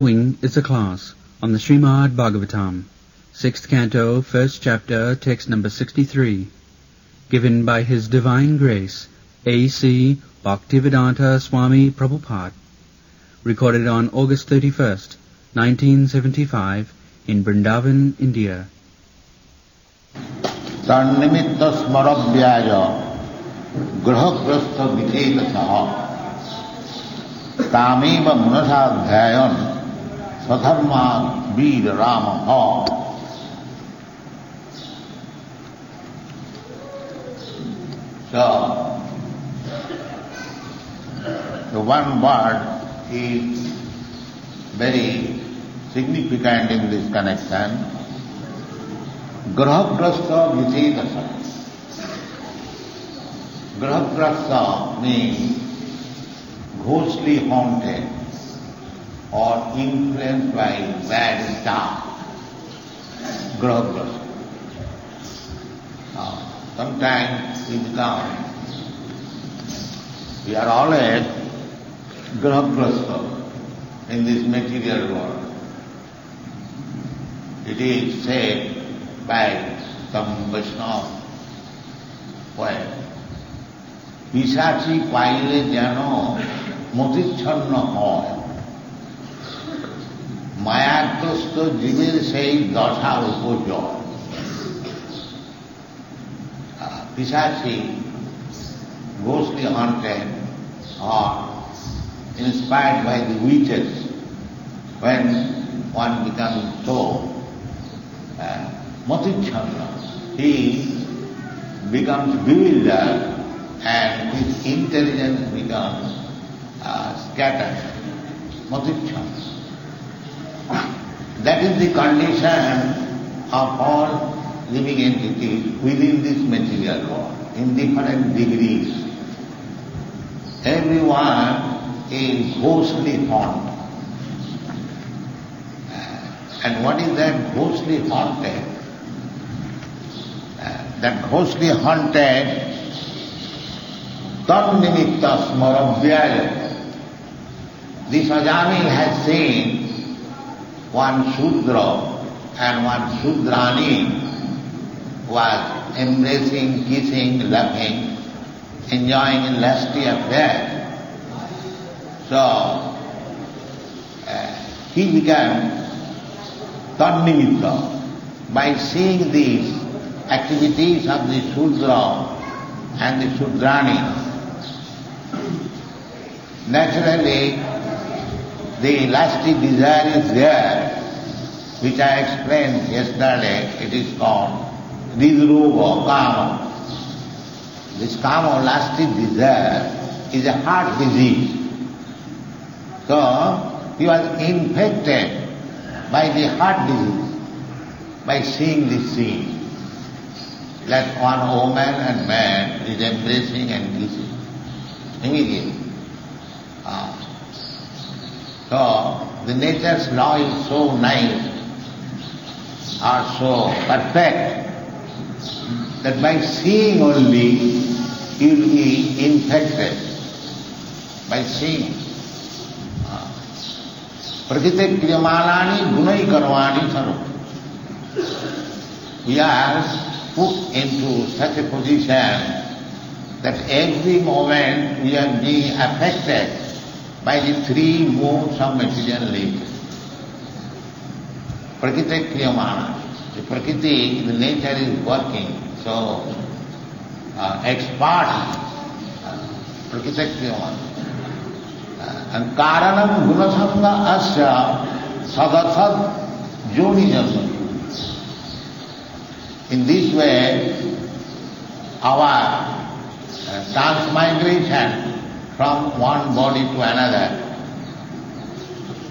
Following is a class on the Srimad Bhagavatam, 6th Canto, 1st Chapter, text number 63, given by His Divine Grace, A.C. Bhaktivedanta Swami Prabhupada, recorded on August 31st, 1975, in Vrindavan, India. Tannimitta smarabhyaya grahagrastha vichetasaha tameva munasadhyayan sadharma veer ramaha. So, the one word is very significant in this connection. Grahagrastha vichedasa. Grahagrastha means ghostly haunted or influenced by bad star. Grahagrastha. Sometimes we are always grahagrastha in this material world. It is said by some Vaishnava poet, পিশাচী পাইলে যেন মতিচ্ছন্ন হয়, মায়াগ্রস্ত জীবের সেই দশা উপজয়. Pisachi, ghostly haunted or inspired by the witches, when one becomes so Matichanda, he becomes bewildered and his intelligence becomes scattered. Matichanda. That is the condition of all living entities within this material world, in different degrees. Everyone is ghostly haunted. And what is that ghostly haunted? That ghostly haunted, tannimitta smarabhyaya. This Ajamil has seen one Shudra and one Shudrani was embracing, kissing, loving, enjoying a lusty affair. So, he became tannimitta. By seeing these activities of the Shudra and the Shudrani, naturally the lusty desire is there, which I explained yesterday. It is called Ridruva Kama. This Kama, lusty desire, is a heart disease. So, he was infected by the heart disease by seeing this scene. That one woman and man is embracing and kissing immediately. So, the nature's law is so nice or so perfect that by seeing only you will be infected. By seeing. Prakriti kriyamanani gunai karvani sarup. We are put into such a position that every moment we are being affected by the three modes of material nature. Prakriti kriyamana. The Prakriti, the nature is working so expertly. Prakriti kriyamana. And karanam gunasanga asya sadathat joni janma. In this way, our transmigration from one body to another,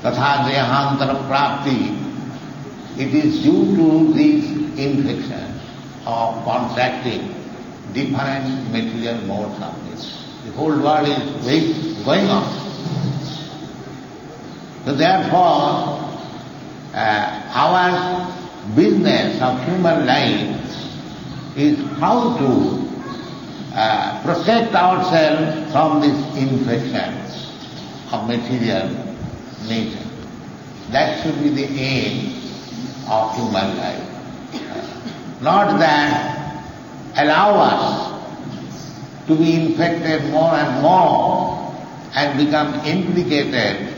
tatha dehantara prapti, it is due to this infection of contracting different material modes of this. The whole world is going on. So therefore, our business of human life is how to protect ourselves from this infection of material nature. That should be the aim of human life. Not that allow us to be infected more and more and become implicated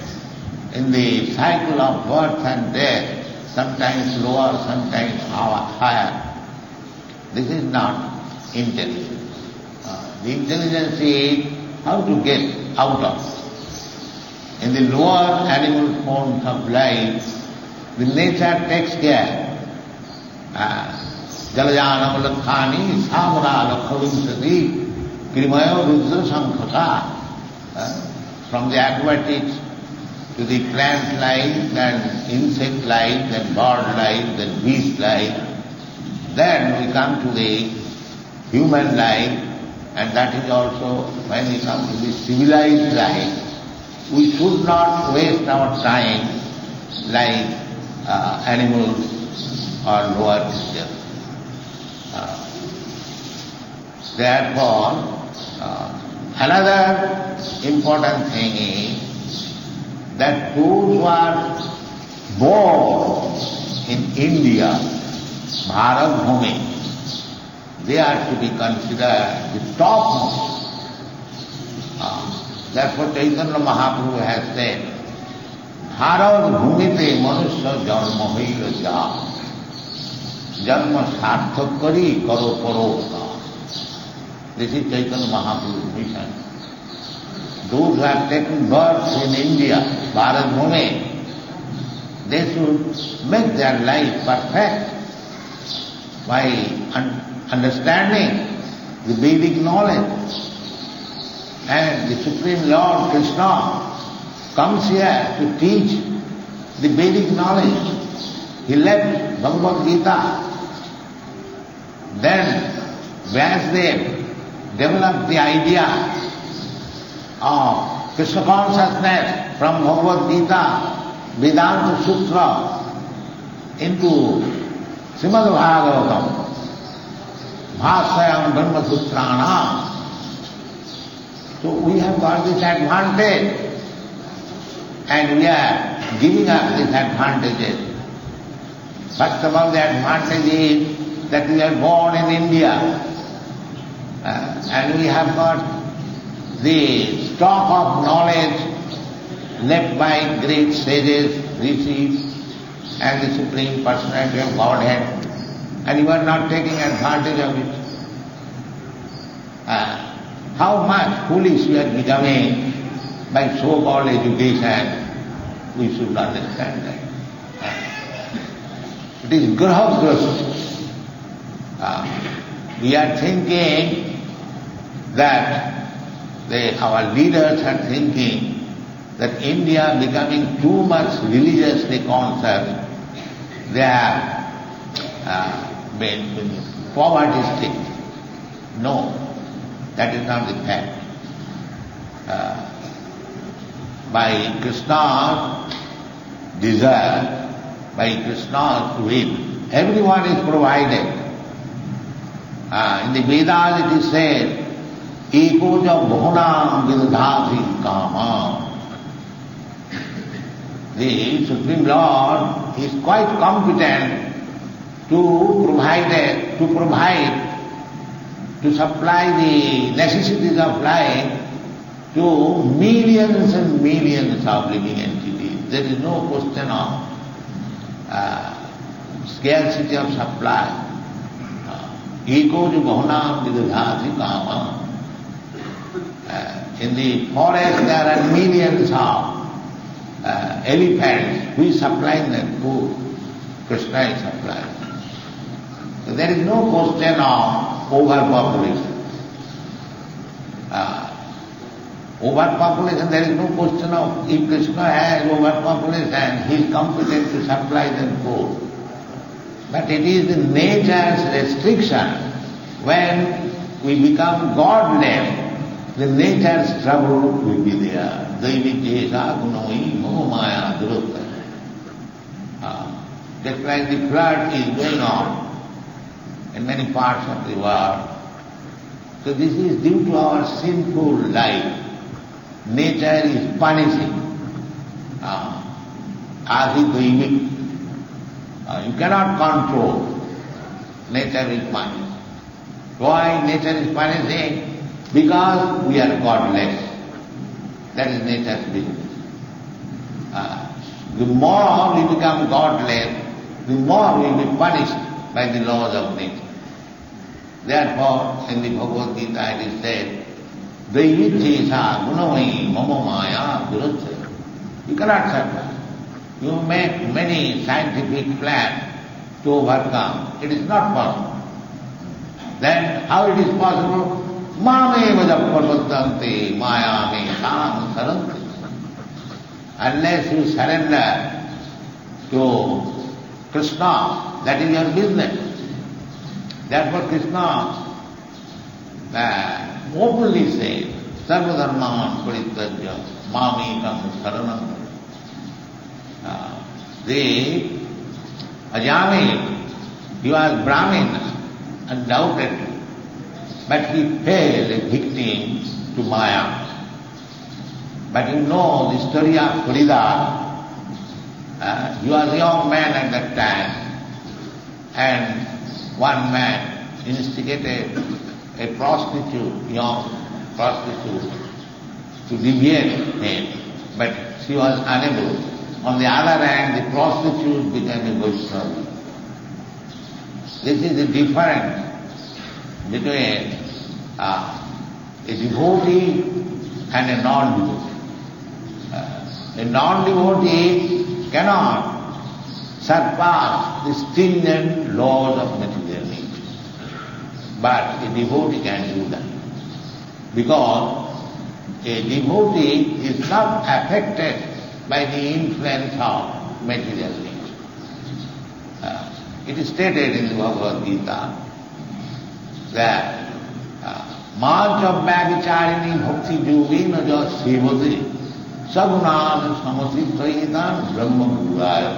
in the cycle of birth and death, sometimes lower, sometimes higher. This is not intelligence. The intelligence is how to get out of. In the lower animal forms of life, the nature takes care. Jalajanam lakhani samra lakhavinsati krimayo rudra sankhaka. From the aquatics to the plant life and insect life and bird life and beast life, then we come to the human life, and that is also when we come to the civilized life. We should not waste our time like animals or lower creatures. Therefore, another important thing is that those who are born in India, Bharat Bhumi, they are to be considered the topmost. Therefore Chaitanya Mahaprabhu has said, Bharat Bhumite Manusya Janma Hoila Ja, Janma Sarthak Kari Karo Paroka. This is Chaitanya Mahaprabhu's mission. Those who have taken birth in India, Bharat Bhumi, they should make their life perfect by understanding the Vedic knowledge. And the Supreme Lord Krishna comes here to teach the Vedic knowledge. He left Bhagavad Gita. Then Vyasdev developed the idea of Krishna consciousness from Bhagavad Gita, Vedanta Sutra into Srimad Bhagavatam, Bhāsayam Brahma Sutranam. So we have got this advantage and we are giving up these advantages. First of all, the advantage is that we are born in India and we have got the stock of knowledge left by great sages, rishis and the Supreme Personality of Godhead, and you are not taking advantage of it. How much foolish we are becoming by so-called education, we should understand that. It is graha-grasti. We are thinking that our leaders are thinking that India becoming too much religiously conscious, they have been poverty-stricken. No. That is not the fact. By Krishna's desire, by Krishna's will, everyone is provided. In the Vedas it is said, Eko ja bhunam vidadhati kama. The Supreme Lord is quite competent to provide, to supply the necessities of life to millions and millions of living entities. There is no question of scarcity of supply. Eko ju bahunam vidadhati kama. In the forest there are millions of elephants. Who is supplying them food? Krishna is supplying. So there is no question of overpopulation. Overpopulation, there is no question of, if Krishna has overpopulation, he is competent to supply them food. But it is the nature's restriction. When we become godless, the nature's trouble will be there. Daivikyesa gunoi mamamaya durutta. Just like the flood is going on in many parts of the world. So this is due to our sinful life. Nature is punishing. Adi-daivik. You cannot control. Nature is punishing. Why nature is punishing? Because we are godless. That is nature's business. The more we become godless, the more we will be punished by the laws of nature. Therefore, in the Bhagavad Gita it is said, Daivitesa gunamai mama maya duracchaya. You cannot survive. You make many scientific plans to overcome. It is not possible. Then how it is possible? Mame vadaparvatante maya me tam saranti. Unless you surrender to Krishna, that is your business. Therefore Krishna openly says, Sarvadharman parittajya mamekam saranam. The Ajami, he was Brahmin, undoubtedly, but he fell a victim to Maya. But you know the story of Haridhar. He was a young man at that time, and one man instigated a prostitute, young prostitute, to deviate him, but she was unable. On the other hand, the prostitute became a Vaishnava. This is the difference between a devotee and a non-devotee. A non-devotee cannot surpass the stringent laws of material nature. But a devotee can do that. Because a devotee is not affected by the influence of material nature. It is stated in the Bhagavad Gita that Māca Bhagacharini Bhakti Yogena Ja Sevati Sagunan Samasiddhayitan Brahma Guraya.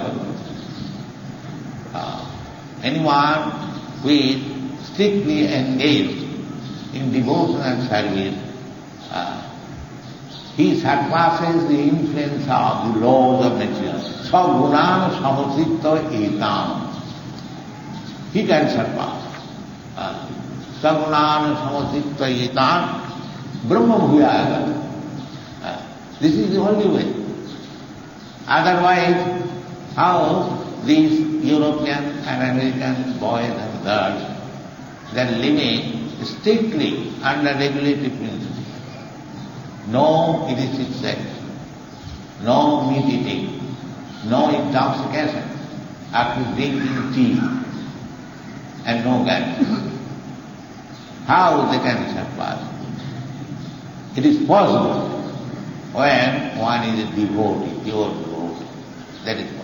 Anyone who is strictly engaged in devotional service, he surpasses the influence of the laws of nature. Sagunan Samasiddhayitan. He can surpass. Sagunan Samasiddhayitan Brahma Bhuyaya. This is the only way. Otherwise, how these European and American boys and girls, they are living strictly under regulated principles. No illicit sex, no meat eating, no intoxication after drinking tea, and no gambling. How they can surpass? It is possible when one is a devotee, pure devotee. That is possible.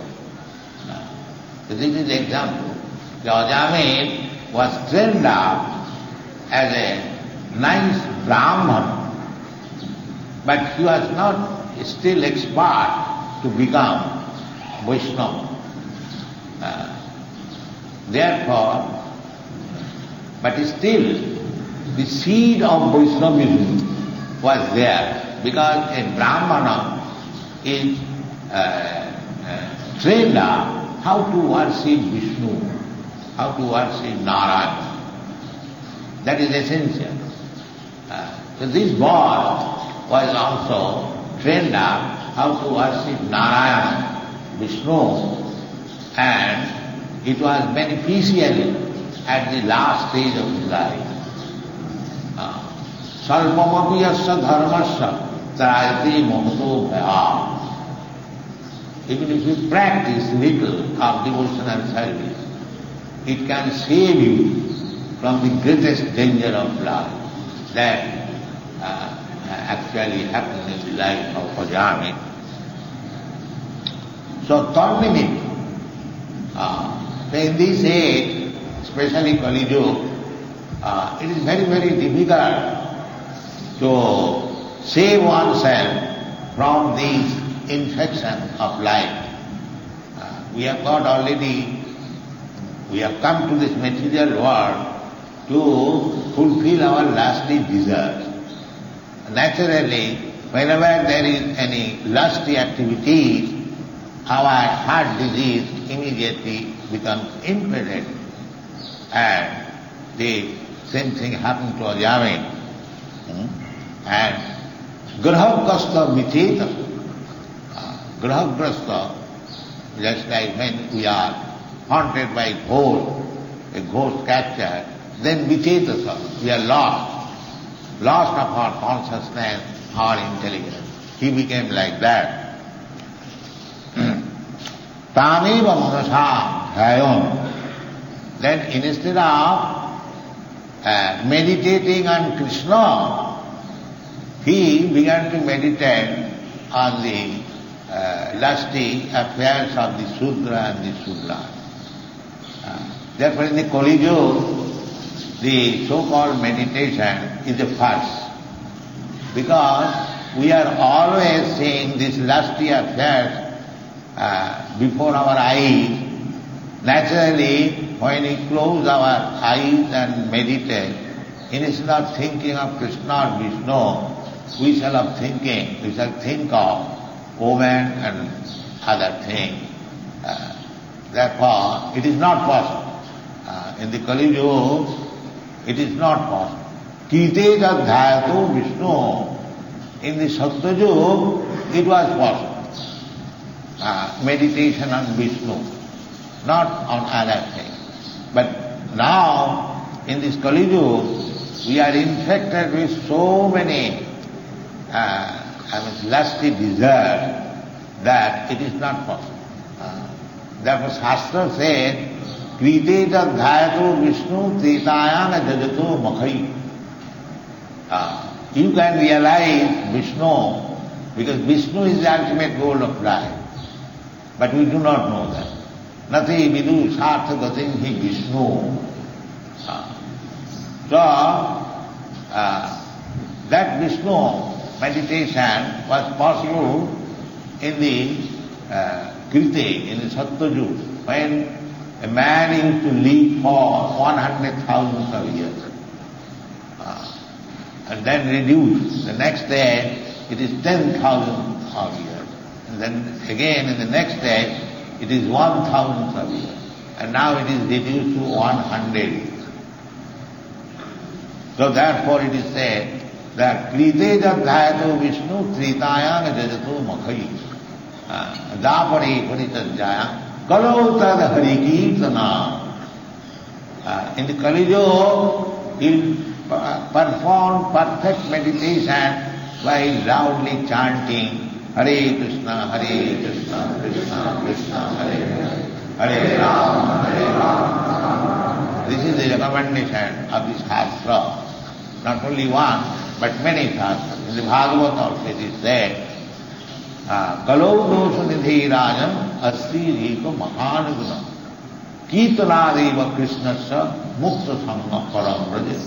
So this is the example. The Ajamil was trained up as a nice Brahman, but he was not still expert to become Vaishnava. Therefore, but still the seed of Vaishnavism was there, because a Brahmana is trained up how to worship Vishnu, how to worship Narayana. That is essential. So this boy was also trained up how to worship Narayana, Vishnu, and it was beneficial at the last stage of his life. Salpamapi yasya dharmasya trayate mahato bhaya. Even if you practice little of devotional service, it can save you from the greatest danger of life that actually happened in the life of Ajami. So Tornimit, in this age, especially Kali Yuga, it is very, very difficult to save oneself from these infections of life. We have got already, we have come to this material world to fulfill our lusty desires. Naturally, whenever there is any lusty activities, our heart disease immediately becomes inflated. And the same thing happened to Ajami. And Grahagasta Vicheta. Grahagasta, just like when we are haunted by a ghost capture, then Vicheta, we are lost of our consciousness, our intelligence. He became like that. Tameva manasa dhayon. Then instead of meditating on Krishna, he began to meditate on the lusty affairs of the Sudra and the Sudra. Therefore in the Kali Yuga, the so-called meditation is the first. Because we are always seeing these lusty affairs before our eyes. Naturally, when we close our eyes and meditate, instead of thinking of Krishna or Vishnu, we shall think of woman and other things. Therefore, it is not possible. In the Kali Yuga, it is not possible. Kite Adhyato Vishnu. In the Satya Yuga, it was possible. Meditation on Vishnu, not on other things. But now, in this Kali Yuga, we are infected with so many lusty desires that it is not possible. Therefore Shastra said, Kriteta dhayato Vishnu tretayana jajato makhai. You can realize Vishnu, because Vishnu is the ultimate goal of life. But we do not know that. Nati vidu sartha gatim hi Vishnu. That Vishnu meditation was possible in the Kriti, in the Satya Yuga, when a man used to live for 100,000 of years. And then reduced. The next day it is 10,000 of years. And then again in the next day it is 1,000 of years. And now it is reduced to 100 years. So therefore it is said that Kriteja dhayato Vishnu tritayana jajato makhai. Dapare paritajaya kalau tad harikirtana. In the Kali Yuga, you perform perfect meditation by loudly chanting Hare Krishna, Krishna Krishna, Hare Hare, Hare Rama. This is the recommendation of this Shastra. Not only one, but many Shastras. In the Bhagavad also it is said, Kalau dosa nidhi rajan asti riko mahanaguna Kirtanadeva Krishnasya mukta sangha param braja.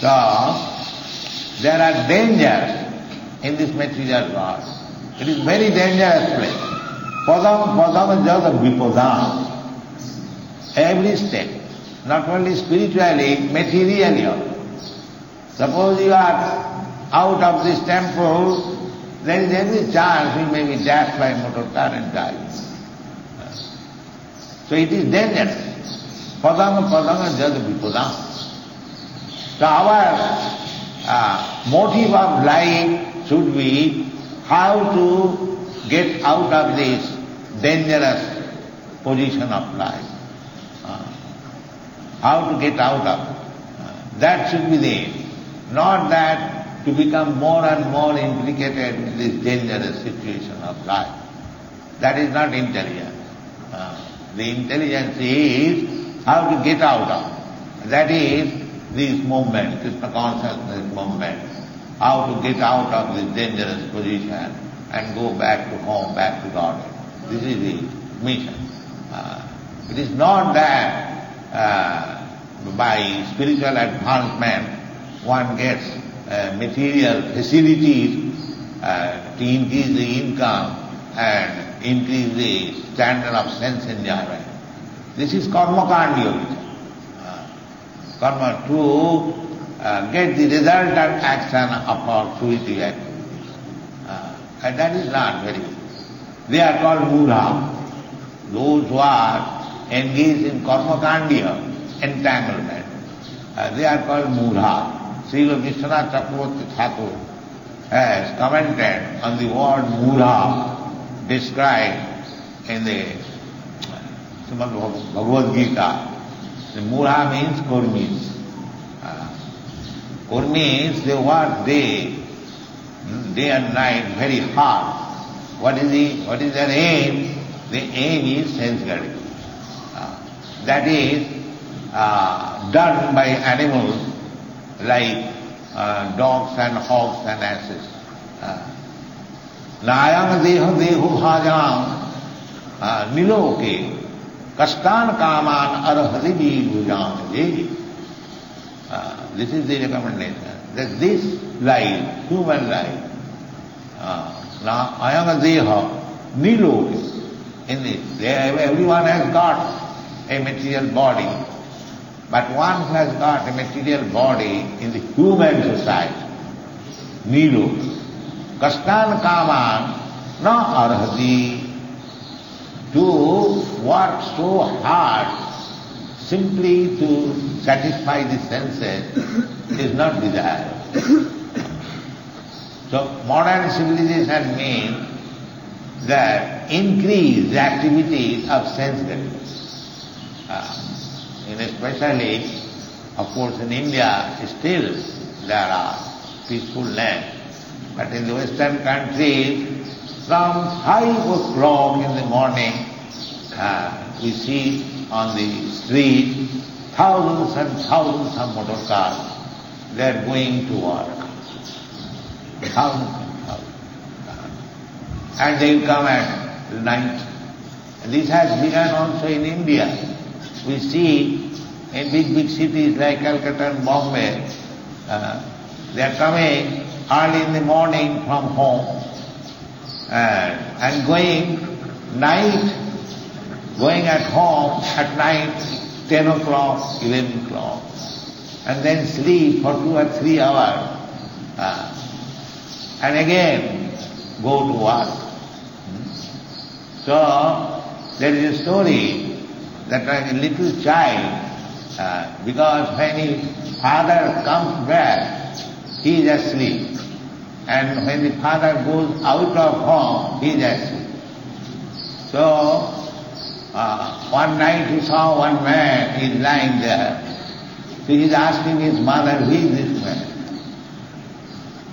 So, there are dangers in this material world. It is very dangerous place. Padam jada vipadam. Every step, not only spiritually, materially also. Suppose you are out of this temple, there is every chance you may be dashed by a motor car and die. So it is dangerous. Padam jada vipadam. So our motive of life should be how to get out of this dangerous position of life. How to get out of it. That should be the aim. Not that to become more and more implicated in this dangerous situation of life. That is not intelligence. The intelligence is how to get out of it. That is this movement, Krishna consciousness movement, how to get out of this dangerous position and go back to home, back to God. This is the mission. It is not that by spiritual advancement one gets material facilities to increase the income and increase the standard of sense enjoyment. This is karma kandya. Karma to get the resultant action of our fruitive activities. And that is not very good. They are called mudha. Those who are engaged in karmakandya, entanglement, they are called mudha. Srila Vishwanath Chakravarti Thakur has commented on the word mudha described in the Srimad Bhagavad Gita. The mudha means kurmis. Kurmis, they work day and night very hard. What is their aim? The aim is sense gratification. That is done by animals like dogs and hogs and asses. Nayam deha deho bhajam niloke kastan kaman arhadi bhujam. This is the recommendation. That this life, human life, ayam deha niloke. In this, everyone has got a material body, but one who has got a material body in the human society, Nilo, Kastan Kaman, na arhati, to work so hard simply to satisfy the senses is not desired. So modern civilization means that increase the activities of sense gratification. Especially, of course, in India, still there are peaceful lands. But in the Western countries, from 5 o'clock in the morning, we see on the street thousands and thousands of motor cars. They are going to work. Thousands and thousands. And they will come at night. And this has begun also in India. We see in big cities like Calcutta and Bombay, they are coming early in the morning from home and going at home at night 10 o'clock, 11 o'clock, and then sleep for 2 or 3 hours and again go to work. So there is a story that a little child, because when his father comes back, he is asleep. And when the father goes out of home, he is asleep. So, one night he saw one man, he is lying there. So he is asking his mother, who is this man?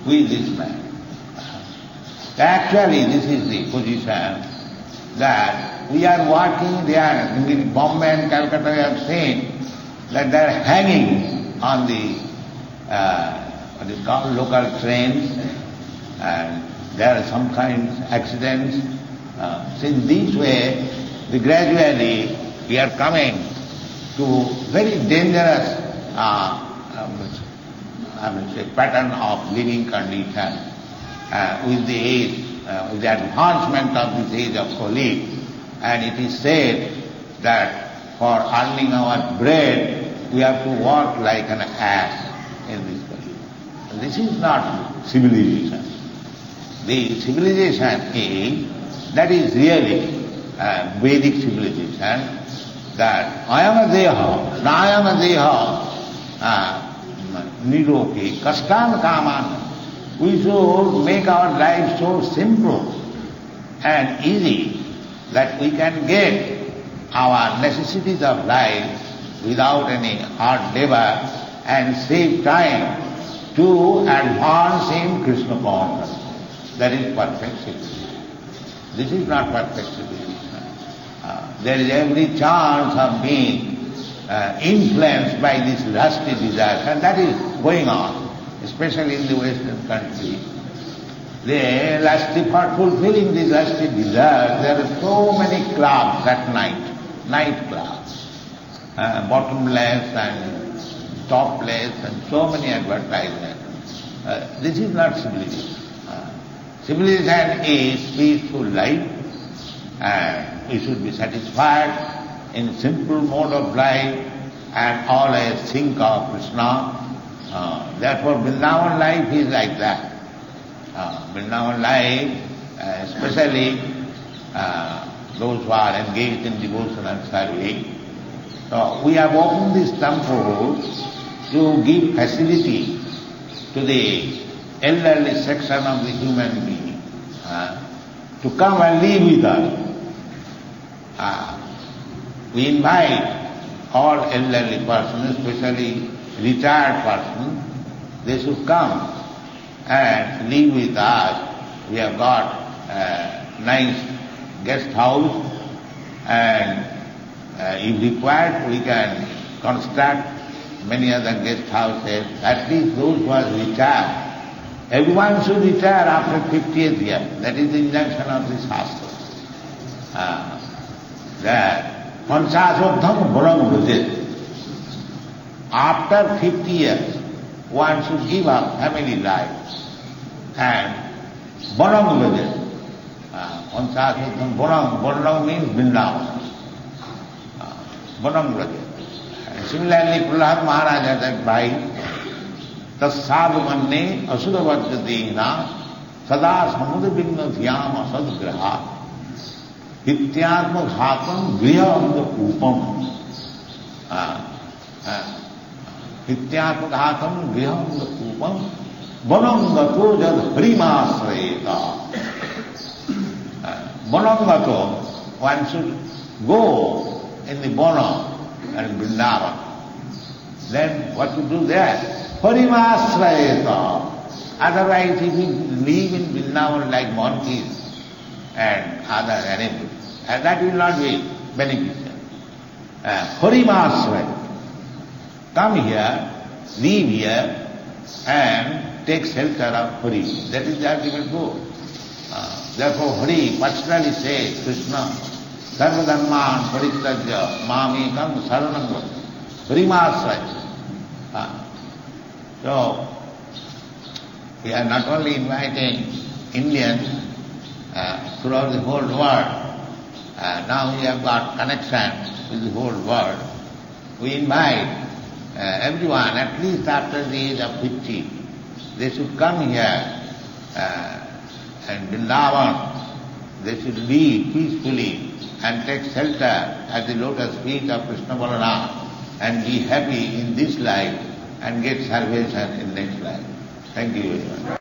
Who is this man? Actually, this is the position that we are working there in Bombay and Calcutta. We have seen that they are hanging on the what is called local trains, and there are some kinds of accidents. So in this way, gradually we are coming to very dangerous pattern of living condition with the age, with the advancement of this age of colleague. And it is said that for earning our bread, we have to work like an ass in this country. This is not civilization. The civilization that is really Vedic civilization, that ayama deha, nayama deha, niroki, kastan kaman. We should make our life so simple and easy that we can get our necessities of life without any hard labor and save time to advance in Krishna consciousness. That is perfect civilization. This is not perfect civilization. There is every chance of being influenced by this lusty desire, and that is going on, especially in the Western countries. For fulfilling these lusty desires, there are so many clubs at night clubs, bottomless and topless, and so many advertisements. This is not civilization. Civilization is peaceful life, and we should be satisfied in simple mode of life and always think of Krishna. Therefore Vrindavan life is like that. Vrindavan life, especially those who are engaged in devotion and service. So we have opened this temple to give facility to the elderly section of the human being to come and live with us. We invite all elderly persons, especially retired persons, they should come and live with us. We have got a nice guest house, and if required we can construct many other guest houses. At least those who are retired. Everyone should retire after 50th year. That is the injunction of the Shastra. That Pancasodham Bharam Vrajit. After 50 years, one should give up family life and Bharam Vrajit. Pancasodham Bharam. Bharam means Vrindavan. Bharam Vrajit. Similarly, Prahlad Maharaj has advised, Tassadu manne asudavajjadena sada samudabhinna dhyam asadgraha hityatma ghatam grihanda kupam hityatma ghatam grihanda kupam vanangato jad harimasrayeta. Vanangato, one should go in the Vana and Vrindavan. Then what to do there? Parimasrayeta. Otherwise, if we live in Vrindavan like monkeys and other animals, and that will not be beneficial. Parimasrayeta. Come here, live here, and take shelter of Hari. That is the ultimate goal. Therefore, Hari personally says, Krishna, Sarva dharman parityajya mamekam saranam Parimasrayeta. So, we are not only inviting Indians throughout the whole world, now we have got connection with the whole world. We invite everyone, at least after the age of 50, they should come here and Vrindavan, they should live peacefully and take shelter at the lotus feet of Krishna Balaram and be happy in this life and get salvation in next life. Thank you very much.